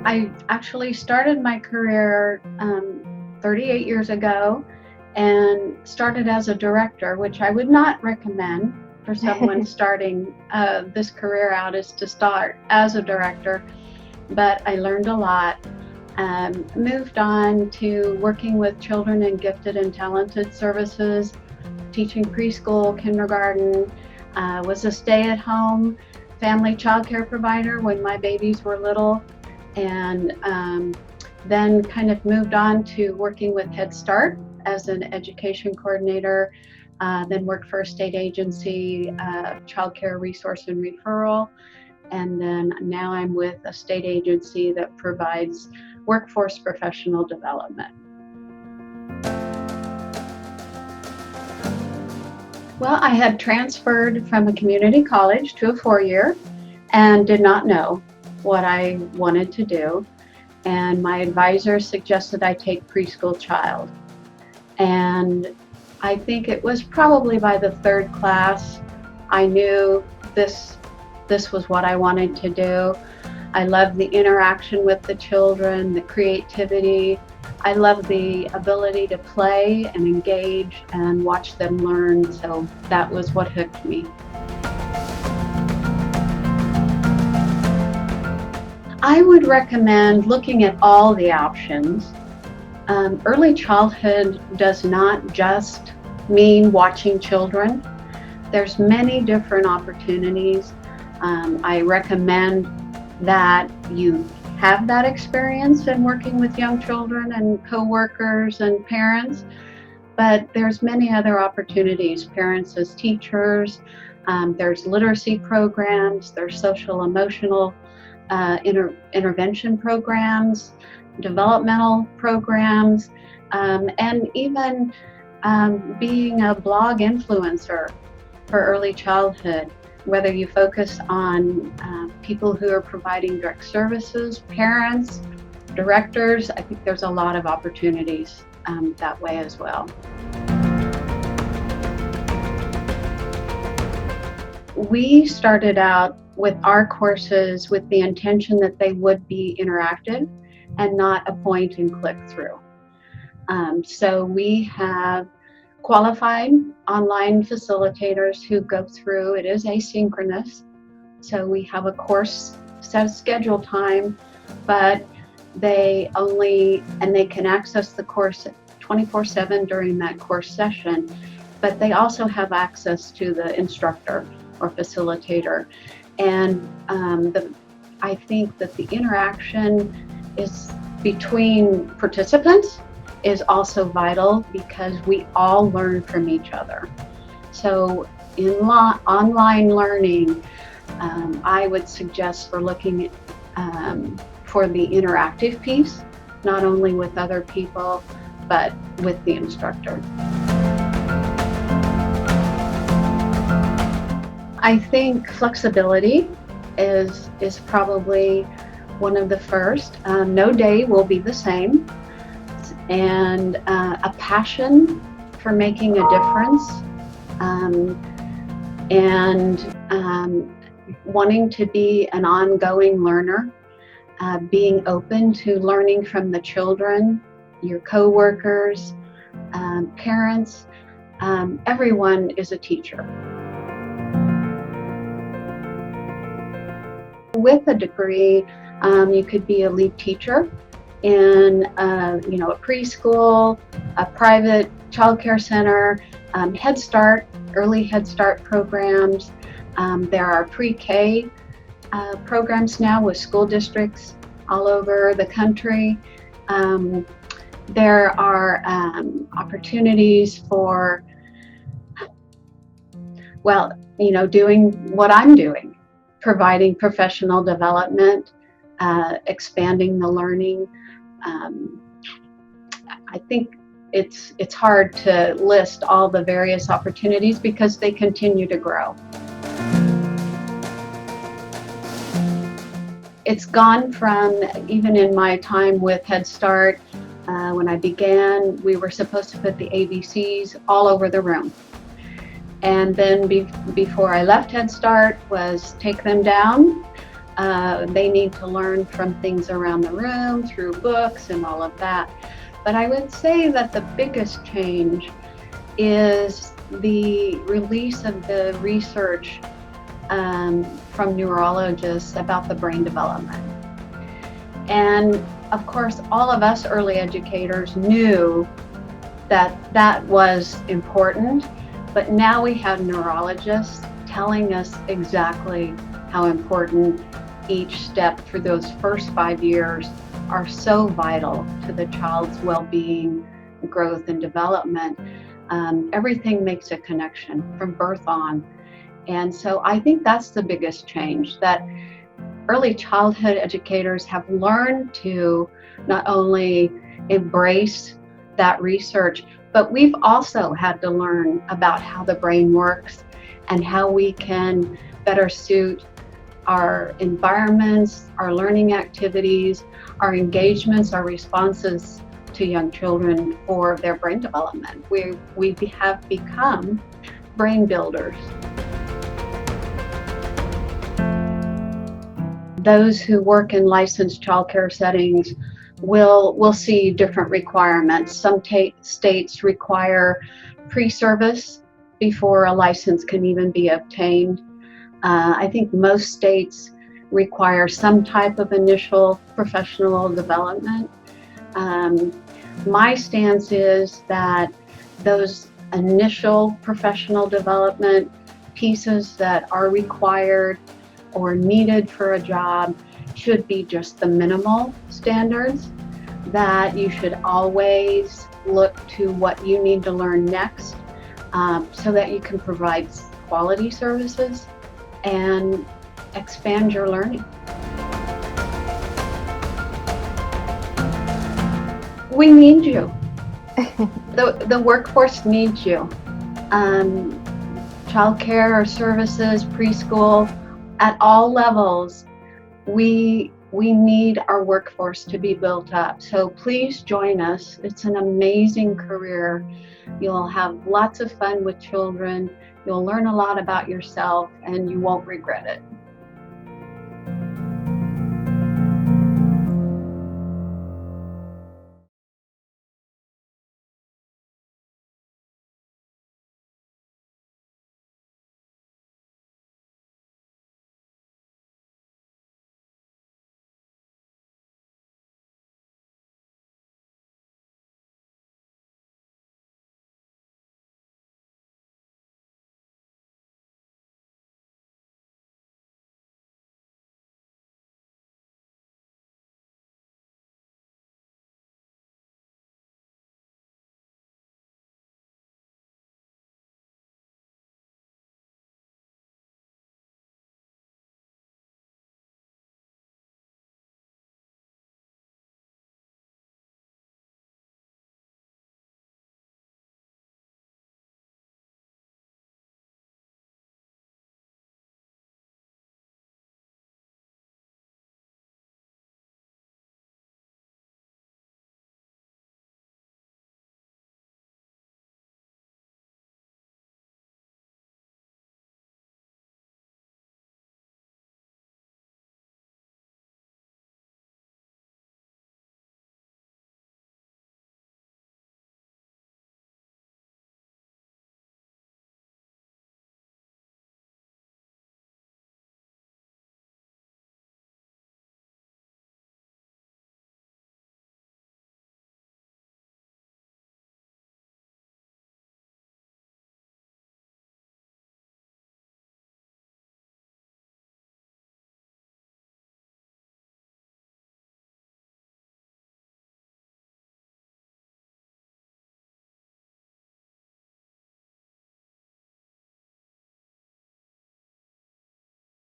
I actually started my career 38 years ago and started as a director, which I would not recommend for someone starting this career out, is to start as a director. But I learned a lot. Moved on to working with children in gifted and talented services, teaching preschool, kindergarten, was a stay-at-home family childcare provider when my babies were little, and then kind of moved on to working with Head Start as an education coordinator, then worked for a state agency, childcare resource and referral, and then now I'm with a state agency that provides workforce professional development. Well, I had transferred from a community college to a four-year and did not know what I wanted to do. And my advisor suggested I take preschool child. And I think it was probably by the third class, I knew this was what I wanted to do. I love the interaction with the children, the creativity. I love the ability to play and engage and watch them learn. So that was what hooked me. I would recommend looking at all the options. Early childhood does not just mean watching children. There's many different opportunities. I recommend that you have that experience in working with young children and coworkers and parents, but there's many other opportunities. Parents as teachers, there's literacy programs, there's social emotional intervention programs, developmental programs, and even being a blog influencer for early childhood. Whether you focus on people who are providing direct services, parents, directors, I think there's a lot of opportunities that way as well. We started out with our courses with the intention that they would be interactive and not a point and click through. So we have qualified online facilitators who go through. It is asynchronous, so we have a course set schedule time, but they can access the course 24/7 during that course session, but they also have access to the instructor or facilitator. And I think that the interaction is between participants is also vital because we all learn from each other. So in online learning, I would suggest for looking for the interactive piece, not only with other people, but with the instructor. I think flexibility is probably one of the first. No day will be the same. And a passion for making a difference, and wanting to be an ongoing learner, being open to learning from the children, your coworkers, parents. Everyone is a teacher. With a degree, you could be a lead teacher in a preschool, a private childcare center, Head Start, early Head Start programs. There are pre-K programs now with school districts all over the country. There are opportunities for, doing what I'm doing, providing professional development, expanding the learning. I think it's hard to list all the various opportunities because they continue to grow. It's gone from, even in my time with Head Start, when I began, we were supposed to put the ABCs all over the room. And then before I left Head Start was take them down, They need to learn from things around the room through books and all of that. But I would say that the biggest change is the release of the research from neurologists about the brain development. And of course, all of us early educators knew that that was important, but now we have neurologists telling us exactly how important each step through those first 5 years are so vital to the child's well-being, growth, and development. Everything makes a connection from birth on. And so I think that's the biggest change, that early childhood educators have learned to not only embrace that research, but we've also had to learn about how the brain works and how we can better suit our environments, our learning activities, our engagements, our responses to young children for their brain development. We have become brain builders. Those who work in licensed childcare settings will see different requirements. Some states require pre-service before a license can even be obtained. I think most states require some type of initial professional development. My stance is that those initial professional development pieces that are required or needed for a job should be just the minimal standards, that you should always look to what you need to learn next so that you can provide quality services and expand your learning. We need you. The workforce needs you. Childcare services, preschool, at all levels, we need our workforce to be built up. So please join us. It's an amazing career. You'll have lots of fun with children. You'll learn a lot about yourself and you won't regret it.